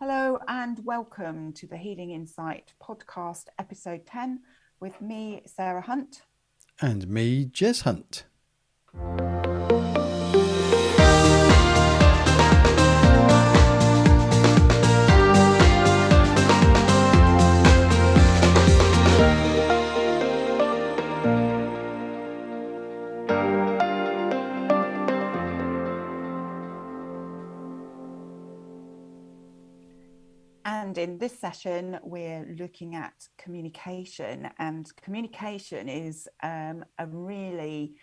Hello and welcome to the Healing Insight podcast, episode 10, with me, Sarah Hunt. And me, Jez Hunt. And in this session, we're looking at communication, and communication is a really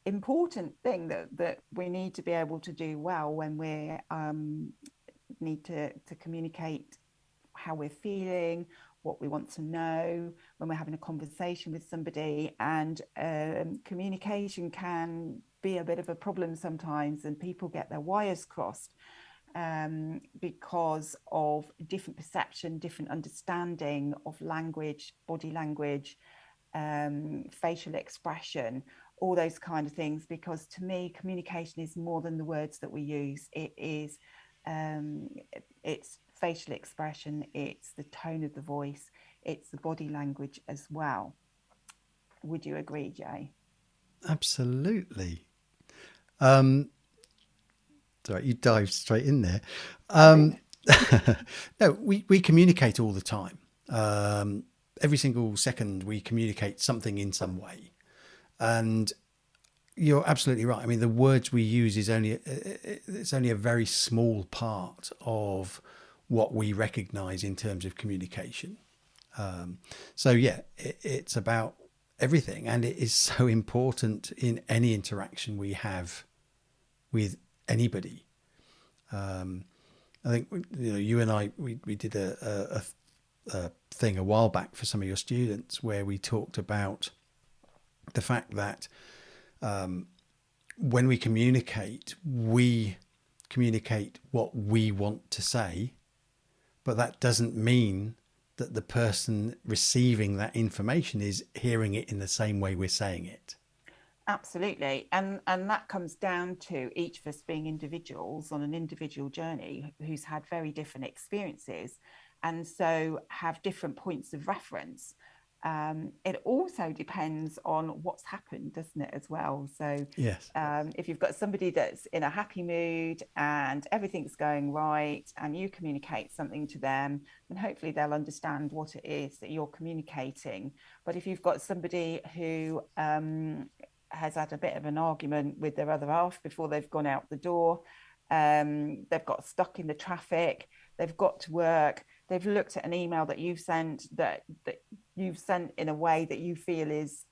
important thing that we need to be able to do well when we need to communicate how we're feeling, what we want to know when we're having a conversation with somebody. And communication can be a bit of a problem sometimes, and people get their wires crossed because of different perception, different understanding of language, body language, facial expression, all those kind of things. Because to me, communication is more than the words that we use. It's facial expression, it's the tone of the voice, it's the body language as well. Would you agree, Jay? Absolutely. Sorry, you dived straight in there. No, we communicate all the time. Every single second we communicate something in some way. And you're absolutely right. I mean, the words we use is only a very small part of what we recognize in terms of communication. So yeah, it's about everything, and it is so important in any interaction we have with anybody. I think you and I we did a thing a while back for some of your students where we talked about the fact that when we communicate what we want to say, but that doesn't mean that the person receiving that information is hearing it in the same way we're saying it. Absolutely. And that comes down to each of us being individuals on an individual journey who's had very different experiences, and so have different points of reference. It also depends on what's happened, doesn't it, as well? So Yes. if you've got somebody that's in a happy mood and everything's going right, and you communicate something to them, then hopefully they'll understand what it is that you're communicating. But if you've got somebody who has had a bit of an argument with their other half before they've gone out the door, they've got stuck in the traffic, they've got to work, they've looked at an email that you've sent that you've sent in a way that you feel is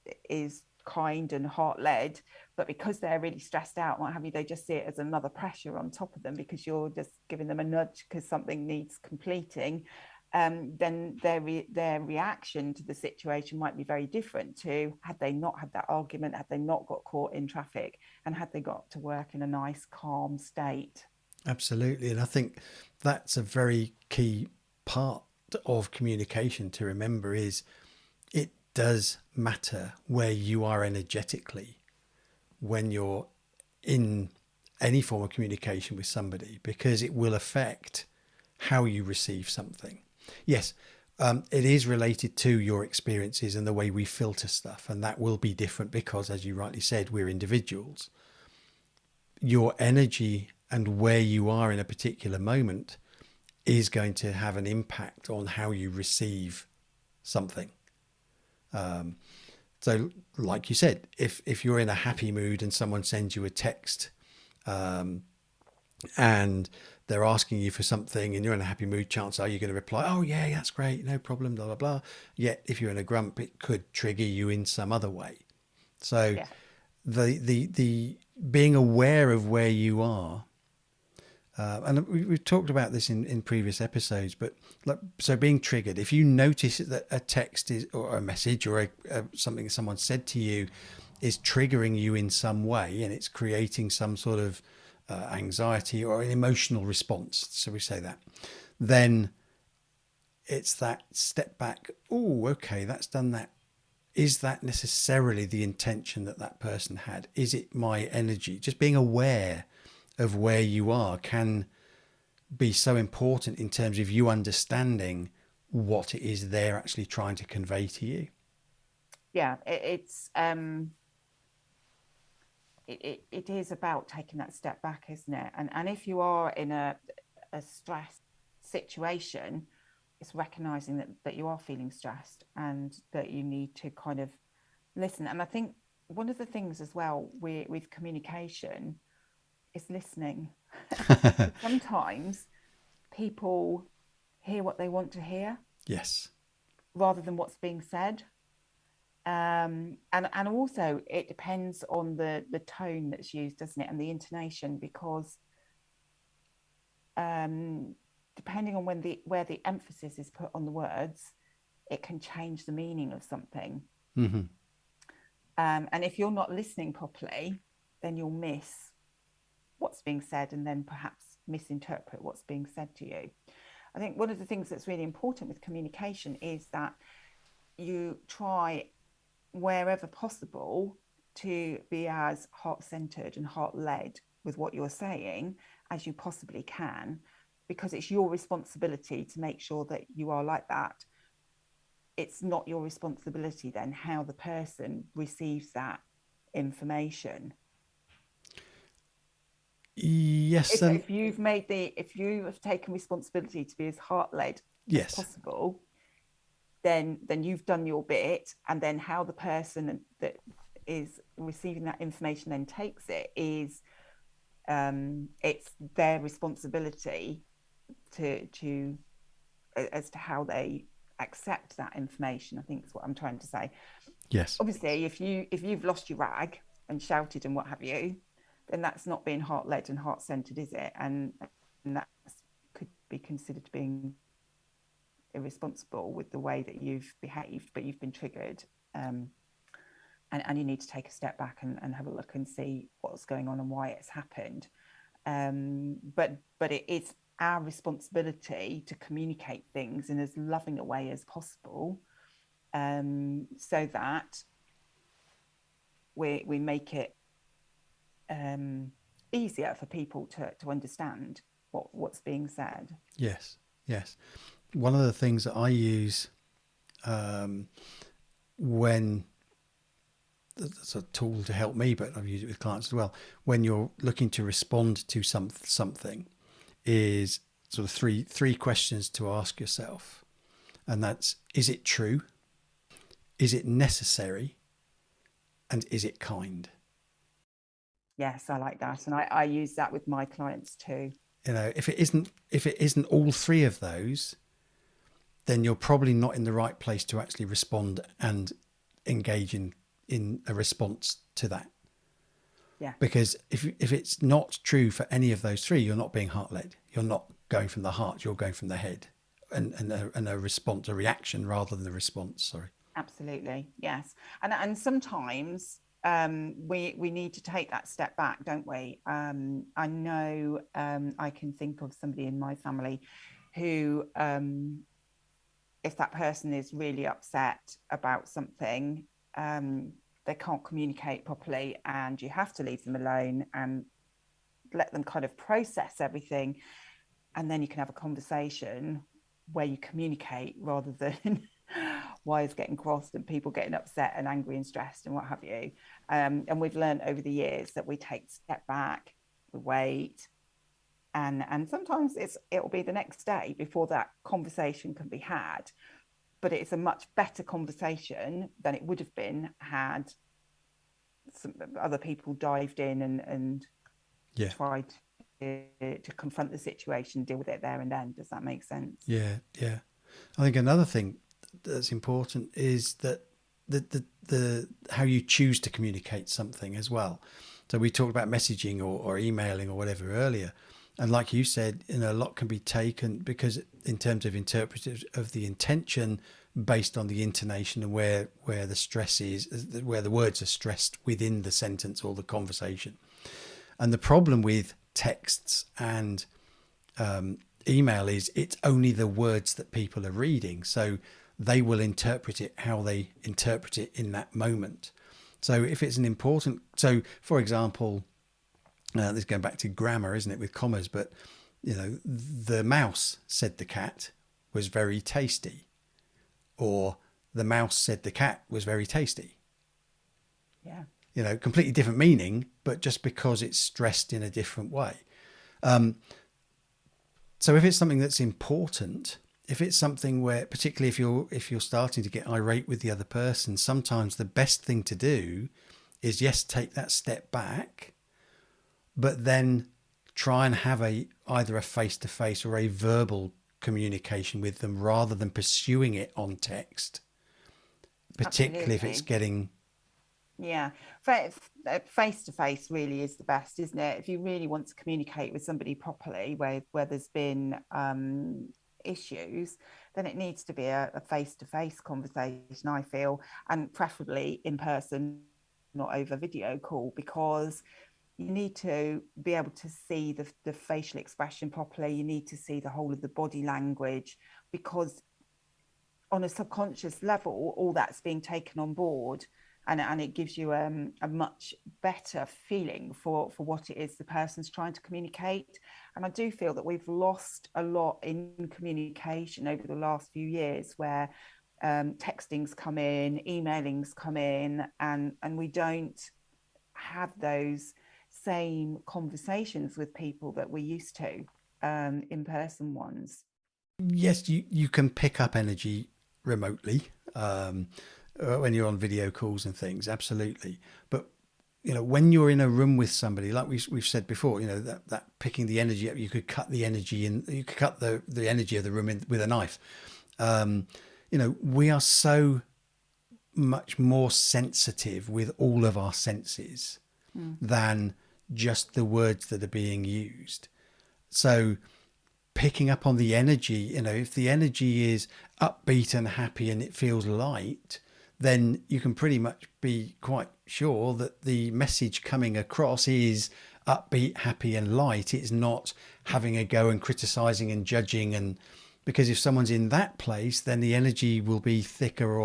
kind and heart-led, but because they're really stressed out and what have you, they just see it as another pressure on top of them because you're just giving them a nudge because something needs completing. Then their reaction to the situation might be very different to had they not had that argument, had they not got caught in traffic, and had they got to work in a nice, calm state. Absolutely. And I think that's a very key part of communication to remember is it does matter where you are energetically when you're in any form of communication with somebody, because it will affect how you receive something. Yes, it is related to your experiences and the way we filter stuff, and that will be different because, as you rightly said, we're individuals. Your energy and where you are in a particular moment is going to have an impact on how you receive something. So, like you said, if you're in a happy mood and someone sends you a text, and they're asking you for something and you're in a happy mood, chances are you're going to reply, oh yeah, that's great, no problem, blah blah blah. Yet if you're in a grump, it could trigger you in some other way. So Yeah. the being aware of where you are, and we've talked about this in previous episodes, but so being triggered, if you notice that a text is or a message or something someone said to you is triggering you in some way, and it's creating some sort of anxiety or an emotional response, so we say that, then it's that step back. Oh, okay, that's done that. Is that necessarily the intention that that person had? Is it my energy? Just being aware of where you are can be so important in terms of you understanding what it is they're actually trying to convey to you. Yeah, it is about taking that step back, isn't it? And if you are in a stress situation, it's recognizing that you are feeling stressed and that you need to kind of listen. And I think one of the things as well with communication is listening. Sometimes people hear what they want to hear Yes. rather than what's being said. And also it depends on the tone that's used, doesn't it, and the intonation, because um, depending on where the emphasis is put on the words, it can change the meaning of something. Mm-hmm. And if you're not listening properly, then you'll miss what's being said and then perhaps misinterpret what's being said to you. I think one of the things that's really important with communication is that you try wherever possible to be as heart-centered and heart-led with what you're saying as you possibly can, because it's your responsibility to make sure that you are like that. It's not your responsibility then how the person receives that information. Yes. And If you have taken responsibility to be as heart-led as yes. possible, then you've done your bit, and then how the person that is receiving that information then takes it is it's their responsibility to as to how they accept that information, I think is what I'm trying to say. Yes. Obviously if you've lost your rag and shouted and what have you, then that's not being heart-led and heart-centered, is it? And that could be considered being irresponsible with the way that you've behaved, but you've been triggered. And you need to take a step back and have a look and see what's going on and why it's happened. But it is our responsibility to communicate things in as loving a way as possible, so that we make it easier for people to understand what's being said. Yes. Yes. One of the things that I use when that's a tool to help me, but I've used it with clients as well. When you're looking to respond to something, is sort of three questions to ask yourself, and that's: is it true? Is it necessary? And is it kind? Yes, I like that, and I use that with my clients too. You know, if it isn't all three of those, then you're probably not in the right place to actually respond and engage in a response to that. Yeah, Because if it's not true for any of those three, you're not being heart led. You're not going from the heart. You're going from the head, and a response, a reaction rather than the response. Sorry. absolutely. Yes, and sometimes we need to take that step back, don't we? I know I can think of somebody in my family who, if that person is really upset about something, they can't communicate properly, and you have to leave them alone and let them kind of process everything, and then you can have a conversation where you communicate rather than wires getting crossed and people getting upset and angry and stressed and what have you. And we've learned over the years that we take a step back, we wait, and sometimes it'll be the next day before that conversation can be had, but it's a much better conversation than it would have been had some other people dived in and Yeah. tried to confront the situation, deal with it there and then. Does that make sense? Yeah. Yeah. I think another thing that's important is that the how you choose to communicate something as well. So we talked about messaging or emailing or whatever earlier, and like you said, you know, a lot can be taken because in terms of interpretive of the intention based on the intonation and where the stress is, where the words are stressed within the sentence or the conversation. And the problem with texts and email is it's only the words that people are reading. So they will interpret it how they interpret it in that moment. So if it's an important, so for example, this is going back to grammar, isn't it, with commas, but The mouse said the cat was very tasty, or the mouse said the cat was very tasty. Yeah. Completely different meaning, but just because it's stressed in a different way. So if it's something that's important, if it's something where, particularly if you're starting to get irate with the other person, sometimes the best thing to do is, yes, take that step back, but then try and have either a face-to-face or a verbal communication with them rather than pursuing it on text, particularly if it's Absolutely. getting. Yeah, face to face really is the best, isn't it? If you really want to communicate with somebody properly, where there's been issues, then it needs to be a face to face conversation, I feel, and preferably in person, not over video call, because you need to be able to see the facial expression properly. You need to see the whole of the body language, because on a subconscious level, all that's being taken on board, and it gives you a much better feeling for what it is the person's trying to communicate. And I do feel that we've lost a lot in communication over the last few years, where texting's come in, emailing's come in, and we don't have those same conversations with people that we used to, in person ones. Yes, you can pick up energy remotely, when you're on video calls and things, absolutely. But when you're in a room with somebody, like we've said before, that picking the energy up, you could cut the energy in, you could cut the energy of the room with a knife. We are so much more sensitive with all of our senses Mm. than just the words that are being used. So picking up on the energy, if the energy is upbeat and happy and it feels light, then you can pretty much be quite sure that the message coming across is upbeat, happy and light. It's not having a go and criticizing and judging. And because if someone's in that place, then the energy will be thicker,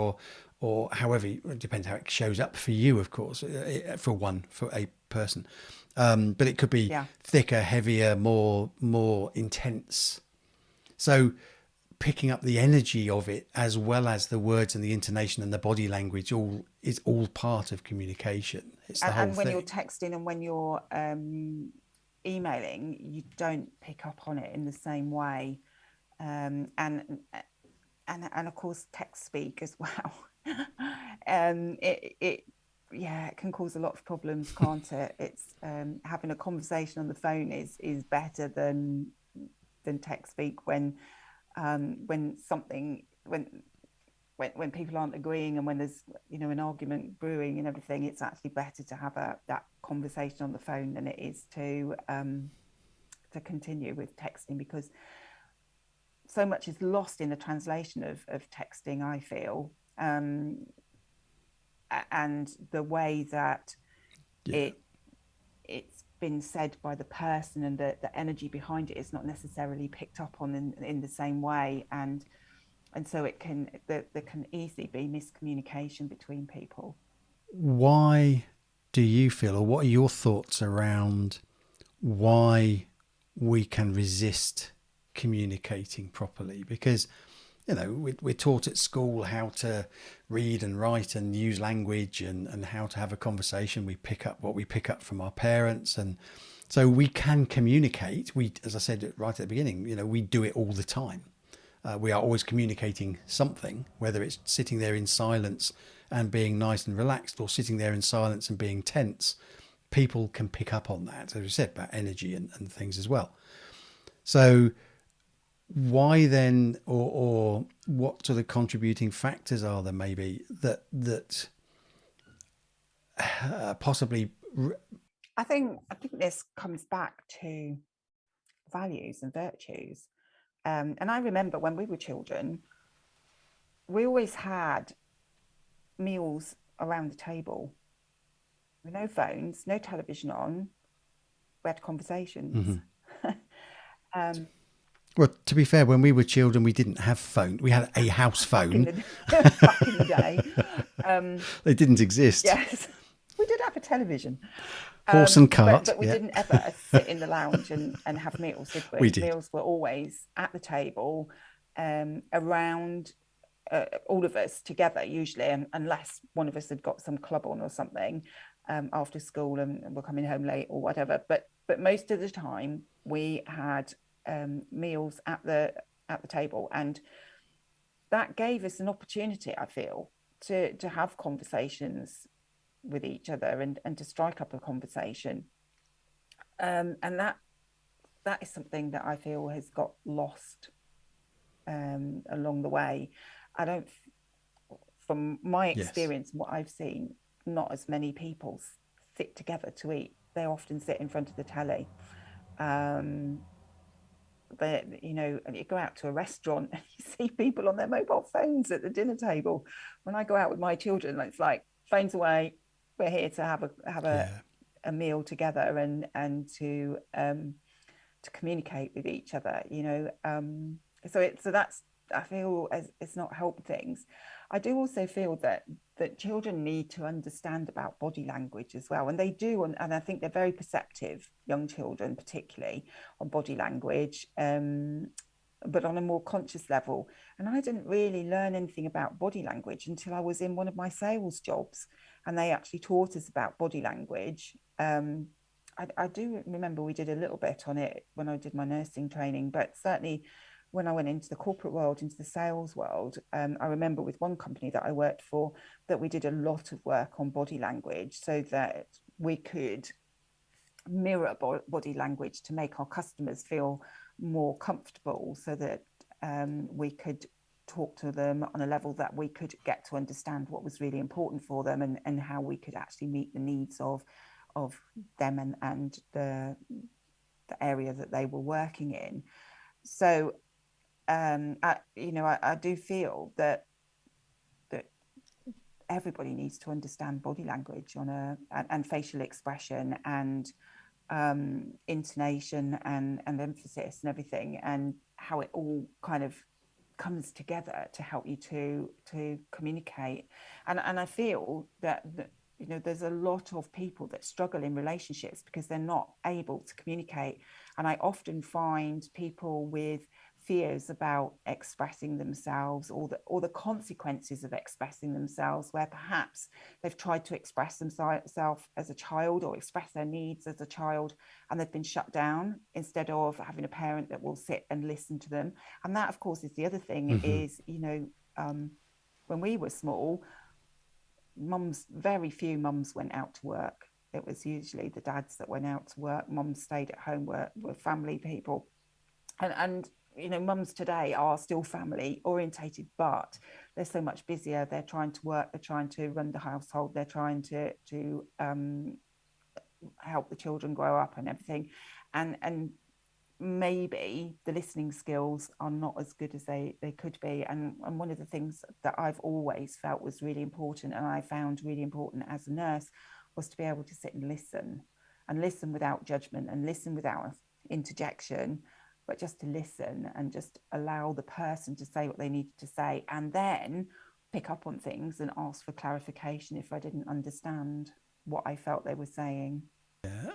or however, it depends how it shows up for you, of course, for a person. But it could be Yeah. thicker, heavier, more intense. So picking up the energy of it, as well as the words and the intonation and the body language, is all part of communication. It's the whole And when you're thing. texting and when you're emailing, you don't pick up on it in the same way, and of course text speak as well. It yeah, it can cause a lot of problems, can't it? It's having a conversation on the phone is better than text speak, when something when people aren't agreeing, and when there's an argument brewing and everything. It's actually better to have that conversation on the phone than it is to continue with texting, because so much is lost in the translation of texting, I feel, and the way that Yeah. it it's been said by the person, and the energy behind it is not necessarily picked up on in the same way, and so there can easily be miscommunication between people. Why do you feel, or what are your thoughts around why we can resist communicating properly? Because we're taught at school how to read and write and use language, and how to have a conversation. We pick up what we pick up from our parents, and so we can communicate. As I said right at the beginning, we do it all the time. We are always communicating something, whether it's sitting there in silence and being nice and relaxed, or sitting there in silence and being tense. People can pick up on that, as we said, about energy and things as well. So why then, or what sort of contributing factors are there, maybe that possibly. I think this comes back to values and virtues. And I remember when we were children, we always had meals around the table with no phones, no television on. We had conversations. Mhm. um, Well, to be fair, when we were children, we didn't have phone. We had a house back in phone. the day. Um, They didn't exist. yes, we did have a television. Horse and But cart. we Yeah, didn't ever sit in the lounge and have meals, did we we? did. Meals were always at the table, around, all of us together, usually, unless one of us had got some club on or something, after school, and we're coming home late or whatever. But most of the time we had, meals at the table, and that gave us an opportunity, I feel, to have conversations with each other, and to strike up a conversation. And that is something that I feel has got lost, along the way. I don't, from my Yes. experience and what I've seen, not as many people sit together to eat. They often sit in front of the telly. Um, but you go out to a restaurant and you see people on their mobile phones at the dinner table. When I go out with my children, it's like phones away. We're here to have Yeah. a meal together, and to communicate with each other. So that's, I feel, as it's not helped things. I do also feel that children need to understand about body language as well, and they do, and I think they're very perceptive, young children particularly, on body language, but on a more conscious level. And I didn't really learn anything about body language until I was in one of my sales jobs, and they actually taught us about body language. I do remember we did a little bit on it when I did my nursing training, but certainly when I went into the corporate world, into the sales world, I remember with one company that I worked for, that we did a lot of work on body language so that we could mirror body language to make our customers feel more comfortable, so that, we could talk to them on a level that we could get to understand what was really important for them, and how we could actually meet the needs of them, and the area that they were working in. So, I do feel that everybody needs to understand body language and facial expression, and, intonation, and emphasis, and everything, and how it all kind of comes together to help you to communicate. And I feel that there's a lot of people that struggle in relationships because they're not able to communicate. And I often find people with fears about expressing themselves, or the consequences of expressing themselves, where perhaps they've tried to express themselves as a child, or express their needs as a child, and they've been shut down, instead of having a parent that will sit and listen to them. And that, of course, is the other thing, Hmm. is, when we were small, very few mums went out to work. It was usually the dads that went out to work. Mums stayed at home, were family people. And mums today are still family orientated, but they're so much busier. They're trying to work, they're trying to run the household, they're trying to help the children grow up and everything. And maybe the listening skills are not as good as they could be. And one of the things that I've always felt was really important, and I found really important as a nurse, was to be able to sit and listen without judgment, and listen without interjection, but just to listen and just allow the person to say what they needed to say, and then pick up on things and ask for clarification if I didn't understand what I felt they were saying.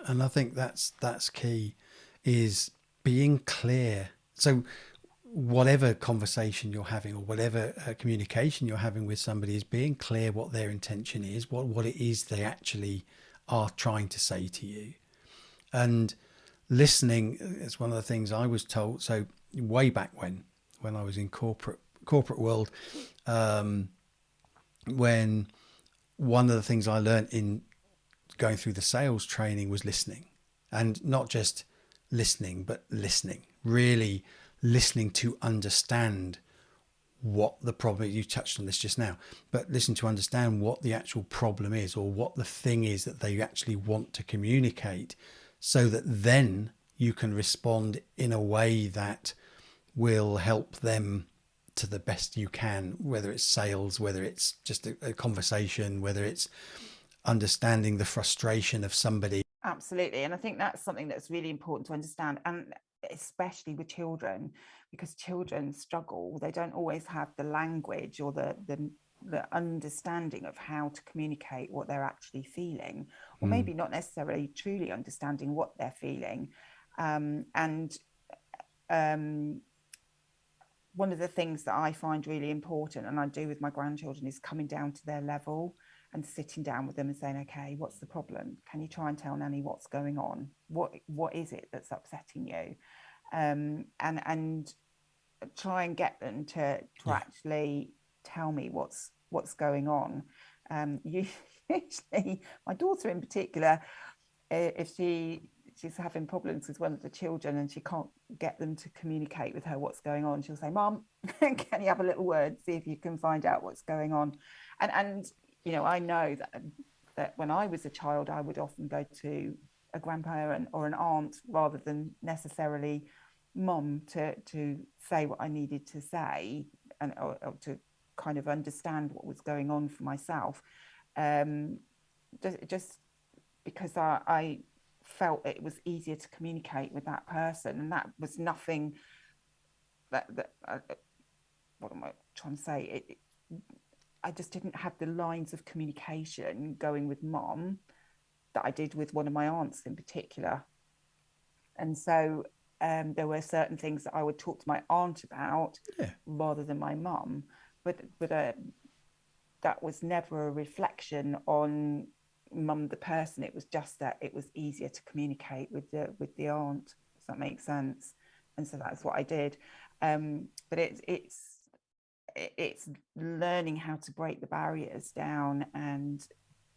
And I think that's key, is being clear. So whatever conversation you're having, or whatever communication you're having with somebody, is being clear what their intention is, what it is they actually are trying to say to you. And listening is one of the things I was told. So way back when I was in corporate world, when one of the things I learned in going through the sales training was listening, and not just listening, but listening, really listening to understand what the problem is. You touched on this just now, but listen to understand what the actual problem is, or what the thing is that they actually want to communicate, so that then you can respond in a way that will help them to the best you can, whether it's sales, whether it's just a conversation, whether it's understanding the frustration of somebody. Absolutely. And I think that's something that's really important to understand, and especially with children, because children struggle. They don't always have the language, or the the understanding of how to communicate what they're actually feeling, or Mm. maybe not necessarily truly understanding what they're feeling. And um, one of the things that I find really important, and I do with my grandchildren, is coming down to their level and sitting down with them and saying, okay, what's the problem? Can you try and tell Nanny what's going on? What is it that's upsetting you? And try and get them to Yeah. actually tell me what's going on. Usually, my daughter in particular, if she's having problems with one of the children and she can't get them to communicate with her what's going on, she'll say, "Mom, can you have a little word? See if you can find out what's going on." And I know that when I was a child, I would often go to a grandparent or an aunt rather than necessarily mom to say what I needed to say, and or to kind of understand what was going on for myself. Um, just because I felt it was easier to communicate with that person, and that was nothing that what am I trying to say? I just didn't have the lines of communication going with mom that I did with one of my aunts in particular. And so there were certain things that I would talk to my aunt about Yeah. rather than my mum. But that was never a reflection on mum the person. It was just that it was easier to communicate with the aunt. Does that make sense? And so that's what I did. But it's learning how to break the barriers down and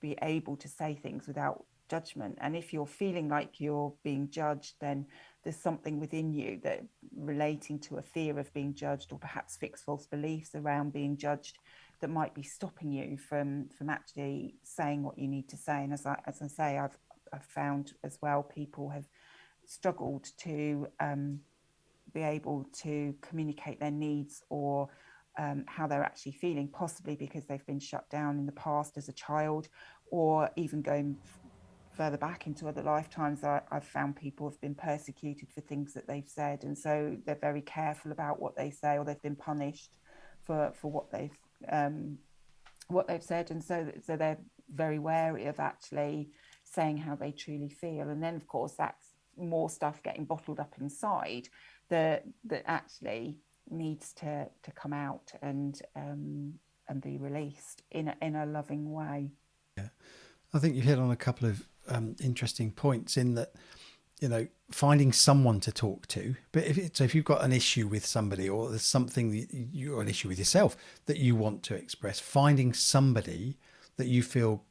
be able to say things without judgment. And if you're feeling like you're being judged, then there's something within you that relating to a fear of being judged, or perhaps fixed false beliefs around being judged, that might be stopping you from actually saying what you need to say. And as I say, I've found as well, people have struggled to be able to communicate their needs, or how they're actually feeling, possibly because they've been shut down in the past as a child, or even going further back into other lifetimes. I've found people have been persecuted for things that they've said, and so they're very careful about what they say, or they've been punished for um, what they've said, and so they're very wary of actually saying how they truly feel. And then, of course, that's more stuff getting bottled up inside that actually needs to come out and be released in a loving way. Yeah. I think you hit on a couple of interesting points in that, finding someone to talk to. But if you've got an issue with somebody, or there's something that you're an issue with yourself that you want to express, finding somebody that you feel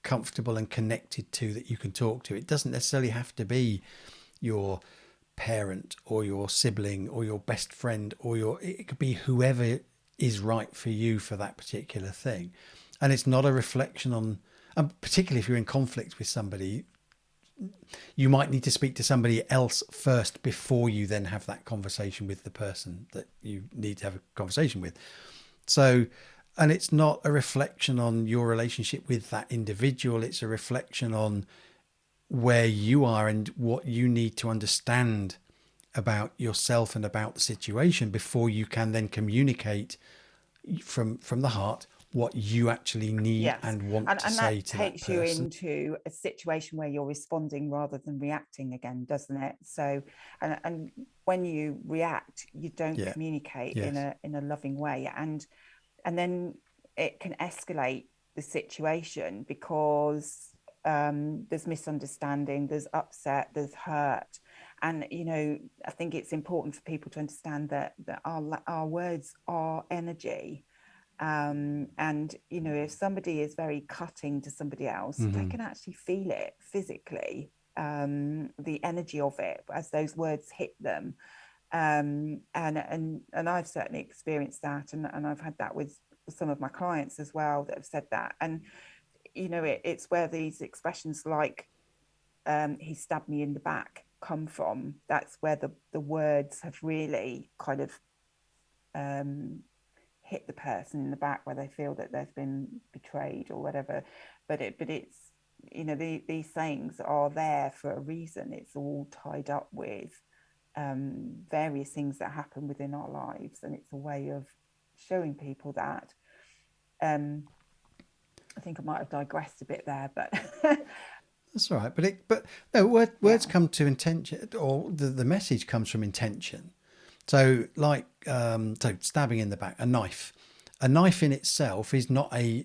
comfortable and connected to, that you can talk to. It doesn't necessarily have to be your parent or your sibling or your best friend, it could be whoever is right for you for that particular thing. And it's not a reflection on, and particularly if you're in conflict with somebody, you might need to speak to somebody else first before you then have that conversation with the person that you need to have a conversation with. So, and it's not a reflection on your relationship with that individual, it's a reflection on where you are and what you need to understand about yourself and about the situation before you can then communicate from the heart what you actually need Yes, and want to and say that to that takes you person. into a situation where you're responding rather than reacting again, doesn't it? So, and when you react, you don't Yeah. communicate Yes. in a loving way, and then it can escalate the situation because there's misunderstanding, there's upset, there's hurt. And I think it's important for people to understand that our words are energy. And if somebody is very cutting to somebody else, they Mm-hmm. can actually feel it physically, the energy of it as those words hit them. And I've certainly experienced that, and I've had that with some of my clients as well that have said that. And it's where these expressions like he stabbed me in the back come from. That's where the words have really kind of um, hit the person in the back, where they feel that they've been betrayed or whatever. But it's these sayings are there for a reason. It's all tied up with various things that happen within our lives, and it's a way of showing people that I think I might have digressed a bit there, but That's all right. But no, words yeah, come to intention, or the message comes from intention. So, like, so stabbing in the back, a knife. A knife in itself is not a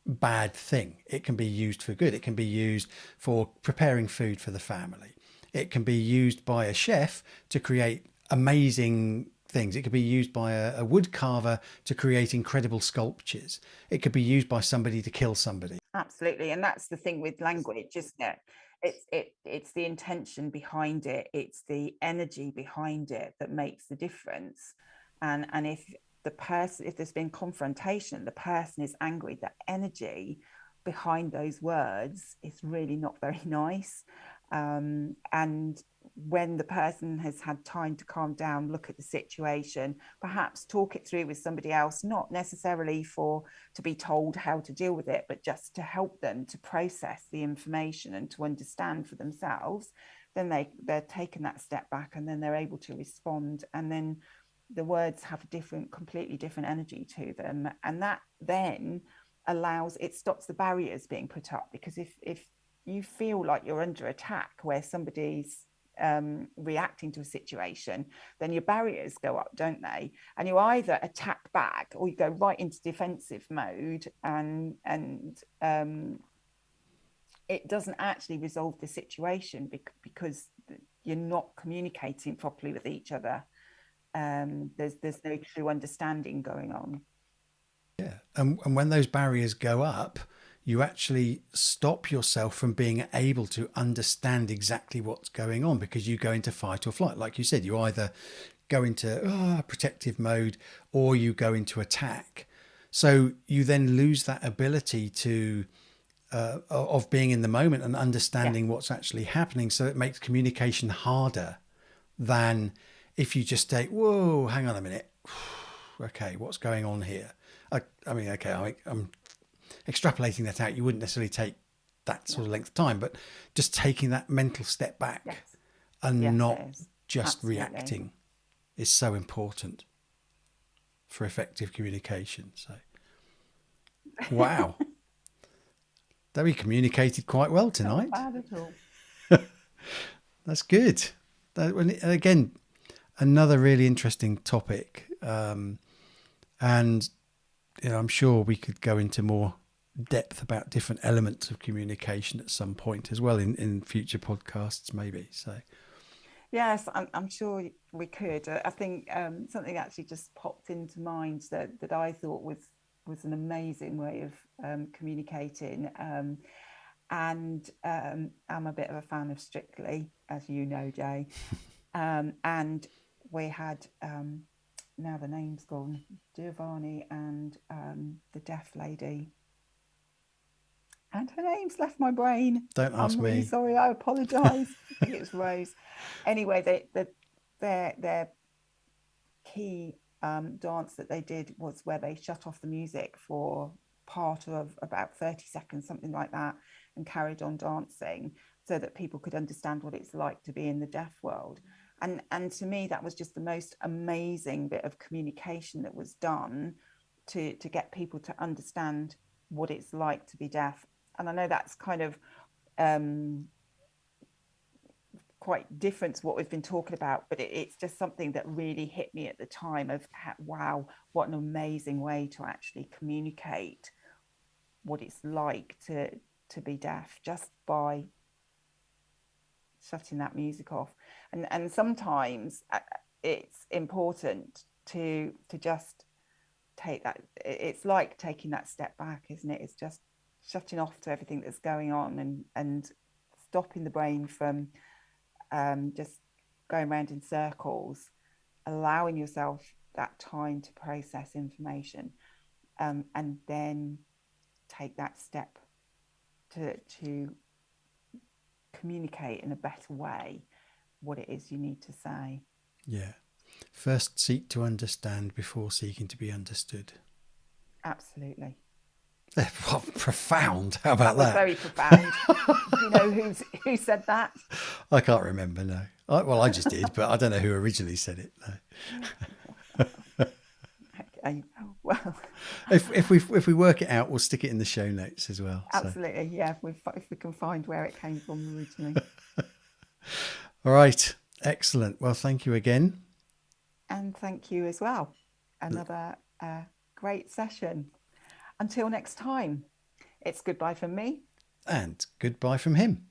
bad thing. It can be used for good. It can be used for preparing food for the family. It can be used by a chef to create amazing things. It could be used by a wood carver to create incredible sculptures. It could be used by somebody to kill somebody. absolutely. And that's the thing with language, isn't it? It's the intention behind it, it's the energy behind it that makes the difference. And if there's been confrontation, the person is angry, the energy behind those words is really not very nice. And when the person has had time to calm down, look at the situation, perhaps talk it through with somebody else, not necessarily to be told how to deal with it, but just to help them to process the information and to understand for themselves, then they're taking that step back, and then they're able to respond, and then the words have a completely different energy to them, and that then stops the barriers being put up. Because if you feel like you're under attack, where somebody's reacting to a situation, then your barriers go up, don't they? And you either attack back, or you go right into defensive mode, and it doesn't actually resolve the situation, because you're not communicating properly with each other. There's no true understanding going on. Yeah. And when those barriers go up, you actually stop yourself from being able to understand exactly what's going on, because you go into fight or flight. Like you said, you either go into protective mode, or you go into attack. So you then lose that ability to of being in the moment and Yes. understanding what's actually happening. So it makes communication harder than if you just say, "Whoa, hang on a minute. Okay, what's going on here?" I mean, okay, I'm extrapolating that out. You wouldn't necessarily take that Yeah. sort of length of time, but just taking that mental step back Yes. and Yes, not it is. just Absolutely. reacting is so important for effective communication. So, wow, that we communicated quite well Not tonight. bad at all. That's good. Again, another really interesting topic. And I'm sure we could go into more depth about different elements of communication at some point as well in future podcasts, maybe. So, Yes, I'm sure we could. I think something actually just popped into mind that I thought was an amazing way of communicating. And I'm a bit of a fan of Strictly, as you know, Jay. And we had, now the name's gone, Giovanni and the deaf lady. And her name's left my brain. don't ask I'm really me. sorry. I apologise. I think it's Rose. Anyway, their key dance that they did was where they shut off the music for part of about 30 seconds, something like that, and carried on dancing, so that people could understand what it's like to be in the deaf world. And to me, that was just the most amazing bit of communication that was done to get people to understand what it's like to be deaf. And I know that's kind of um, quite different to what we've been talking about, but it's just something that really hit me at the time of wow, what an amazing way to actually communicate what it's like to be deaf, just by shutting that music off. And sometimes it's important to just take that. It's like taking that step back, isn't it? It's just shutting off to everything that's going on, and stopping the brain from just going around in circles, allowing yourself that time to process information, and then take that step to communicate in a better way what it is you need to say. Yeah. First, seek to understand before seeking to be understood. Absolutely. What profound. How about That was that? very profound. Do you know who said that? I can't remember, no. Well, I just did, but I don't know who originally said it. No. Okay. Well, If we work it out, we'll stick it in the show notes as well. So, Absolutely, yeah. If we can find where it came from originally. all right, excellent. Well, thank you again, And thank you as well. Another great session. Until next time, it's goodbye from me. and goodbye from him.